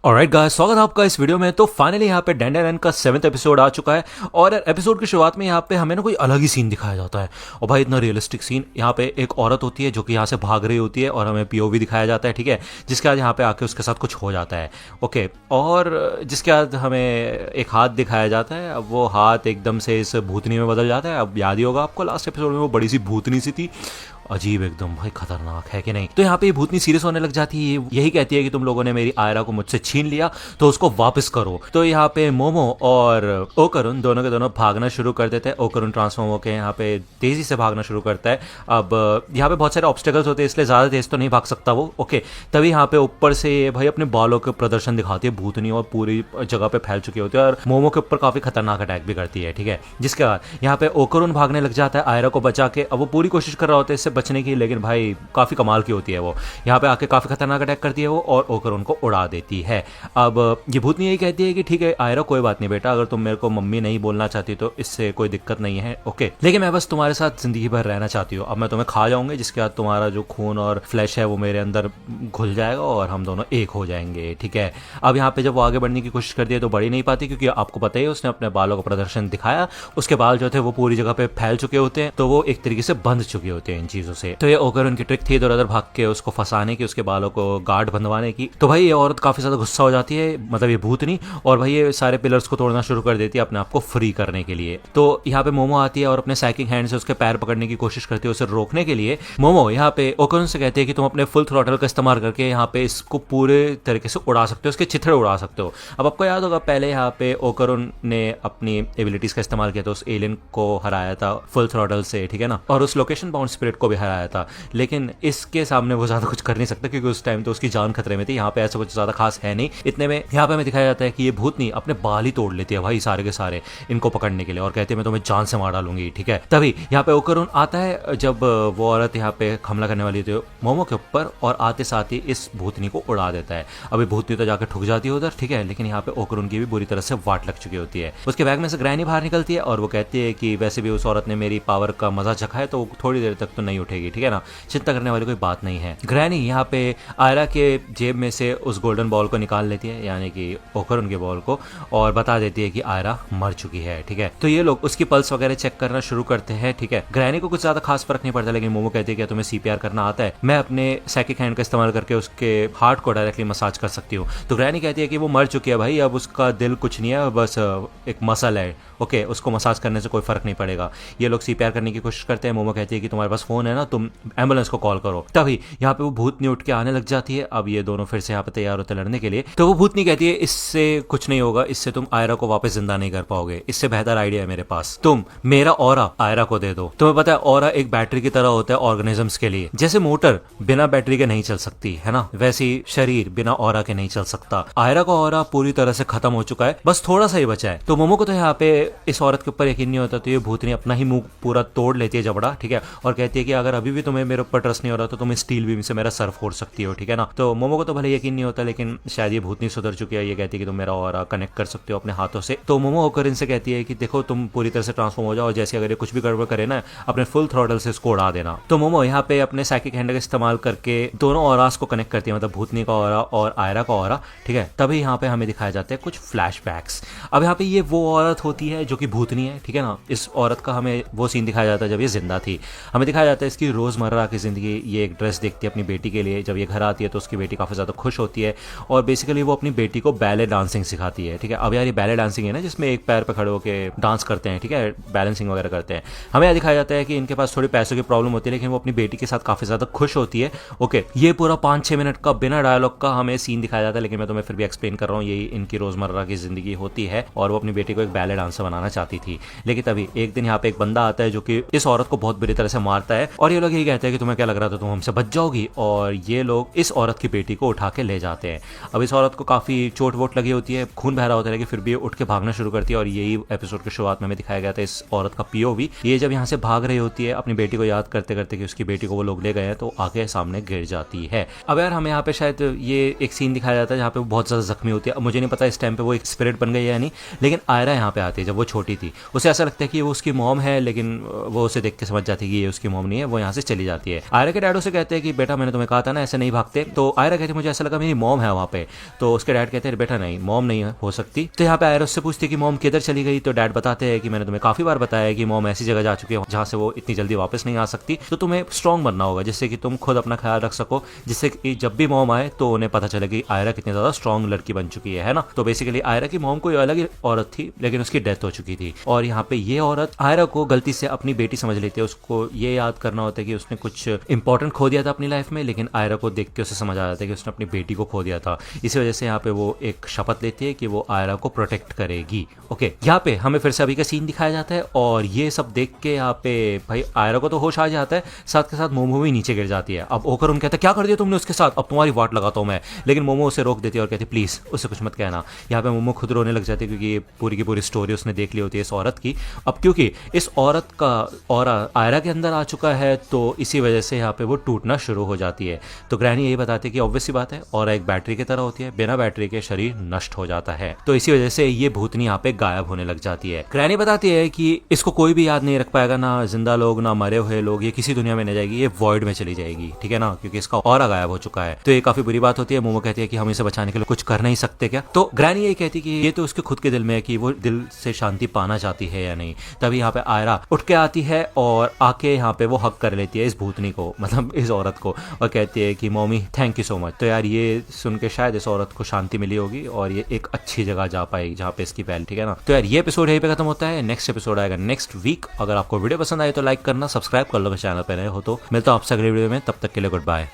Alright guys, स्वागत है आपका इस वीडियो में। तो फाइनली यहाँ पे डैंडेलियन का 7th एपिसोड आ चुका है और एपिसोड की शुरुआत में यहाँ पे हमें ना कोई अलग ही सीन दिखाया जाता है। और भाई इतना रियलिस्टिक सीन। यहाँ पे एक औरत होती है जो कि यहाँ से भाग रही होती है और हमें पीओवी दिखाया जाता है, ठीक है, जिसके बाद यहाँ पे आके उसके साथ कुछ हो जाता है। ओके, और जिसके बाद हमें एक हाथ दिखाया जाता है। अब वो हाथ एकदम से इस भूतनी में बदल जाता है। अब याद ही होगा आपको लास्ट एपिसोड में वो बड़ी सी भूतनी सी थी, अजीब एकदम, भाई खतरनाक है कि नहीं। तो यहाँ पे ये भूतनी सीरियस होने लग जाती है। यही कहती है कि तुम लोगों ने मेरी आयरा को मुझसे छीन लिया तो उसको वापस करो। तो यहाँ पे मोमो और ओकरुन दोनों के दोनों भागना शुरू कर देते हैं। ओकरुन ट्रांसफॉर्म होकर यहाँ पे तेजी से भागना शुरू करता है। अब यहाँ पे बहुत सारे ऑब्स्टेकल्स होते हैं इसलिए ज़्यादा तेज तो नहीं भाग सकता वो। ओके, तभी यहाँ पे ऊपर से भाई अपने बालों के प्रदर्शन दिखाती है भूतनी और पूरी जगह पे फैल चुकी होती है और मोमो के ऊपर काफ़ी खतरनाक अटैक भी करती है, ठीक है। जिसके बाद यहाँ पे ओकरुन भागने लग जाता है आयरा को बचा के। अब वो पूरी कोशिश कर रहा होता है इससे बचने की, लेकिन भाई काफी कमाल की होती है वो। यहाँ पे आके काफी खतरनाक अटैक करती है वो और ओकरुन को उड़ा देती है। अब ये भूतनी यही कहती है कि ठीक है आयरा, कोई बात नहीं बेटा, अगर तुम मेरे को मम्मी नहीं बोलना चाहती तो इससे कोई दिक्कत नहीं है, ओके, लेकिन मैं बस तुम्हारे साथ जिंदगी भर रहना चाहती हूँ। अब मैं तुम्हें खा जाऊंगी, जिसके बाद तुम्हारा जो खून और फ्लैश है वो मेरे अंदर घुल जाएगा और हम दोनों एक हो जाएंगे, ठीक है। अब यहाँ पे जब वो आगे बढ़ने की कोशिश करती है तो बढ़ ही नहीं पाती, क्योंकि आपको पता ही उसने अपने बालों का प्रदर्शन दिखाया। उसके बाल जो थे वो पूरी जगह पे फैल चुके होते हैं, तो वो एक तरीके से बंध चुके होते हैं इन चीजों से। तो ये ओकरुन की ट्रिक थी इधर उधर भाग के उसको फंसाने की, उसके बालों को गार्ड बंधवाने की। तो भाई ये औरत काफी ज्यादा गुस्सा हो जाती है, मतलब ये भूतनी, और भाई ये सारे पिलर्स को तोड़ना शुरू कर देती है अपने आप को फ्री करने के लिए। तो यहाँ पे मोमो आती है और अपने साइकिक हैंड से उसके पैर पकड़ने की कोशिश करती है उसे रोकने के लिए। मोमो यहाँ पे ओकरुन से कहती है कि तुम अपने फुल थ्रॉटल का इस्तेमाल करके यहाँ पे इसको पूरे तरीके से उड़ा सकते हो, उसके चिथड़े उड़ा सकते हो। अब आपको याद होगा पहले यहाँ पे ओकरुन ने अपनी एबिलिटीज का इस्तेमाल किया था, उस एलियन को हराया था फुल थ्रॉटल से, ठीक है ना, और उस लोकेशन बाउंड स्पिरिट को भी हराया था। लेकिन इसके सामने वो ज्यादा कुछ कर नहीं सकता क्योंकि उस टाइम तो उसकी जान खतरे में थी। यहाँ पे ऐसा कुछ ज्यादा खास है नहीं। इतने में यहाँ पे हमें दिखाया जाता है कि ये भूतनी अपने बाल ही तोड़ लेती है भाई सारे के सारे इनको पकड़ने के लिए और कहती है मैं तुम्हें जान से मार डालूंगी, ठीक है। तभी यहाँ पे ओकरुन आता है जब वो औरत यहाँ पे हमला करने वाली थी मोमो के ऊपर, और आते साथ ही इस भूतनी को उड़ा देता है। अभी भूतनी तो जाकर ठुक जाती है उधर, ठीक है, लेकिन यहाँ पे ओकरुन की भी बुरी तरह से वाट लग चुकी होती है। उसके बैग में से ग्रैनी बाहर निकलती है और वो कहती है कि वैसे भी उस औरत ने मेरी पावर का मजा चखा है तो थोड़ी देर तक तो नहीं उठेगी, ठीक है ना, चिंता करने वाली कोई बात नहीं है। ग्रैनी यहाँ पे आयरा के जेब में से उस गोल्डन बॉल को निकाल लेती है, यानी कि ओकरुन के बॉल को, और बता देती है कि आयरा मर चुकी है, ठीक है। तो ये लोग उसकी पल्स वगैरह चेक करना शुरू करते हैं, ठीक है। ग्रैनी को कुछ ज्यादा खास फर्क नहीं पड़ता, लेकिन मोमो कहती है कि तुम्हें सीपीआर करना आता है, मैं अपने साइकिक हैंड का इस्तेमाल करके उसके हार्ट को डायरेक्टली मसाज कर सकती हूँ। तो ग्रैनी कहती है कि वो मर चुकी है भाई, अब उसका दिल कुछ नहीं है, बस एक मसल है, ओके, उसको मसाज करने से कोई फर्क नहीं पड़ेगा। ये लोग सीपीआर करने की कोशिश करते हैं। मोमो कहती है कि तुम्हारे पास फोन है ना, तुम एम्बुलेंस को कॉल करो। तभी यहाँ पे वो भूतनी उठ के आने लग जाती है। अब ये दोनों फिर से यहाँ पे तैयार होते लड़ने के लिए। तो वो भूतनी कहती है इससे कुछ नहीं होगा, इससे तुम आयरा को वापस जिंदा नहीं कर पाओगे, इससे बेहतर आइडिया है मेरे पास, तुम मेरा ऑरा आयरा को दे दो। तुम्हें पता है ऑरा एक बैटरी की तरह होता है ऑर्गेनिजम्स के लिए, जैसे मोटर बिना बैटरी के नहीं चल सकती है ना, वैसे ही शरीर बिना ऑरा के नहीं चल सकता। आयरा का ऑरा पूरी तरह से खत्म हो चुका है, बस थोड़ा सा ही बचा है। तो मोमो को तो यहाँ पे इस औरत के ऊपर यकीन नहीं होता, तो ये भूतनी अपना ही मुंह पूरा तोड़ लेती है जबड़ा, ठीक है, और कहती है कि अगर अभी भी तुम्हें मेरे ऊपर ट्रस्ट नहीं हो रहा तो तुम स्टील बीम से मेरा सर फोड़ सकती हो, ठीक है ना। तो मोमो को तो भले यकीन नहीं होता, लेकिन शायद ये भूतनी सुधर चुकी है। ये कहती है कि तुम मेरा ऑरा कनेक्ट कर सकते हो अपने हाथों से। तो मोमो होकर इनसे कहती है कि देखो तुम पूरी तरह से ट्रांसफॉर्म हो जाओ, जैसे अगर ये कुछ भी गड़बड़ करे ना अपने फुल थ्रॉटल से इसको उड़ा देना। तो मोमो यहाँ पे अपने साइकिक हैंड का इस्तेमाल करके दोनों ऑरास को कनेक्ट करती है, मतलब भूतनी का ऑरा और आयरा का ऑरा, ठीक है। तभी यहाँ पे हमें दिखाया जाता है कुछ फ्लैशबैक्स। अब यहाँ पे ये वो औरत होती है जो कि भूतनी है, ठीक है ना। इस औरत का हमें वो सीन दिखाया जाता है जब ये जिंदा थी। हमें दिखाया जाता है इसकी रोजमर्रा की जिंदगी। ये एक ड्रेस देखती है अपनी बेटी के लिए, जब ये घर आती है तो उसकी बेटी काफी ज्यादा खुश होती है और बेसिकली वो अपनी बेटी को बैले डांसिंग सिखाती है, ठीक है। अब यार ये बैले डांसिंग है ना जिसमें एक पैर पे खड़े होकर डांस करते हैं, ठीक है, बैलेंसिंग वगैरह करते हैं। हमें यह दिखाया जाता है कि इनके पास थोड़ी पैसों की प्रॉब्लम होती है, लेकिन वो अपनी बेटी के साथ काफी ज्यादा खुश होती है, ओके। ये पूरा 5-6 मिनट का बिना डायलॉग का हमें सीन दिखाया जाता है, लेकिन मैं तुम्हें फिर भी एक्सप्लेन कर रहा हूँ, यही इनकी रोजमर्रा की जिंदगी होती है और वो अपनी बेटी को एक बैले डांसर बनाना चाहती थी। लेकिन तभी एक दिन यहाँ पे एक बंदा आता है जो कि इस औरत को बहुत बुरी तरह से मारता है और ये लोग यही कहते हैं कि तुम्हें क्या लग रहा था तुम हमसे बच जाओगी, और ये लोग इस औरत की बेटी को उठा के ले जाते हैं। अब इस औरत को काफी चोट वोट लगी होती है, खून बह रहा होता है, लेकिन फिर भी उठ के भागना शुरू करती है और यही एपिसोड की शुरुआत में हमें दिखाया गया था इस औरत का पीओवी। ये जब यहाँ से भाग रही होती है अपनी बेटी को याद करते करते कि उसकी बेटी को वो लोग ले गए हैं, तो आगे सामने गिर जाती है। अब यार हमें यहाँ पे शायद ये एक सीन दिखाया जाता है जहाँ पे वो बहुत ज्यादा जख्मी होती है। अब मुझे नहीं पता इस टाइम पे वो एक स्पिरिट बन गई है या नहीं, लेकिन आयरा यहाँ पे आती है। जब वो छोटी थी उसे ऐसा लगता है कि वो उसकी मॉम है, लेकिन वो उसे देख के समझ जाती है कि ये उसकी मॉम नहीं है, है वो यहाँ से चली जाती है। आयरा के डैड उसे कहते हैं कि बेटा मैंने तुम्हें कहा था ना ऐसे नहीं भागते। तो आयरा कहती है मुझे ऐसा लगा मेरी मॉम है वहाँ पे। तो उसके डैड कहते हैं बेटा नहीं, मॉम नहीं हो सकती। तो यहाँ पे आयरा उससे पूछती है कि मॉम किधर चली गई। तो डैड बताते हैं कि मैंने तुम्हें काफी बार बताया है कि मॉम ऐसी जगह जा चुकी है जहाँ से वो इतनी जल्दी वापस नहीं आ सकती। तो तुम्हें स्ट्रांग बनना होगा जिससे कि तुम खुद अपना ख्याल रख सको, जिससे कि जब भी मॉम आए तो उन्हें पता चले कि आयरा कितनी ज्यादा स्ट्रांग लड़की बन चुकी है ना। तो बेसिकली आयरा की मॉम कोई अलग ही औरत थी लेकिन उसकी डेथ हो चुकी थी। और यहाँ पे ये औरत आयरा को गलती से अपनी बेटी समझ लेती है। उसको ये याद करना होता है कि उसने कुछ इंपॉर्टेंट खो दिया था अपनी लाइफ में, लेकिन आयरा को देख के उसे समझ आ जाता है कि उसने अपनी बेटी को खो दिया था। इसी वजह से यहाँ पे वो एक शपथ लेती है कि वो आयरा को प्रोटेक्ट करेगी। ओके, यहाँ पे हमें फिर से अभी का सीन दिखाया जाता है और ये सब देख के यहाँ पे भाई आयरा को तो होश आ जाता है, साथ के साथ मोमो भी नीचे गिर जाती है। अब ओकरुन कहता है क्या कर दिया तुमने उसके साथ, अब तुम्हारी वाट लगाता हूँ मैं। लेकिन मोमो उसे रोक देती है और कहती है प्लीज उससे कुछ मत कहना। यहाँ पे मोमो खुद रोने लग जाती है क्योंकि ये पूरी की पूरी स्टोरी उसने देख ली होती है इस औरत की। अब क्योंकि इस औरत का ऑरा आयरा के अंदर आ चुका है तो इसी वजह से यहाँ पे वो टूटना शुरू हो जाती है। तो ग्रैनी यही बताती है कि ऑब्वियस सी बात है और एक बैटरी की तरह होती है, बिना बैटरी के शरीर नष्ट हो जाता है। तो इसी वजह से ये भूतनी यहाँ पे गायब होने लग जाती है। ग्रैनी बताती है कि इसको कोई भी याद नहीं रख पाएगा, ना जिंदा लोग ना मरे हुए लोग, ये किसी दुनिया में नहीं जाएगी, ये वॉइड में चली जाएगी, ठीक है ना, क्योंकि इसका ऑरा गायब हो चुका है। तो ये काफी बुरी बात होती है। मोमो कहती है कि हम इसे बचाने के लिए कुछ कर नहीं सकते क्या। तो ग्रैनी यही कहती है कि ये तो उसके खुद के दिल में है कि वो दिल से शांति पाना चाहती है या नहीं। तभी यहाँ पे आयरा उठ के आती है और आके यहाँ पे वो हक कर लेती है इस भूतनी को, मतलब इस औरत को, और कहती है कि mommy thank you so much. तो यार ये सुन के शायद इस औरत को शांति मिली होगी और ये एक अच्छी जगह जा पाएगी जहाँ पे इसकी पहल, ठीक है ना। तो यार ये एपिसोड यहीं पे खत्म होता है। नेक्स्ट एपिसोड आएगा नेक्स्ट वीक। अगर आपको वीडियो पसंद आए तो लाइक करना, सब्सक्राइब कर लो चैनल पे नए हो तो। मिलता हूँ आपसे अगले वीडियो में, तब तक के लिए गुड बाय।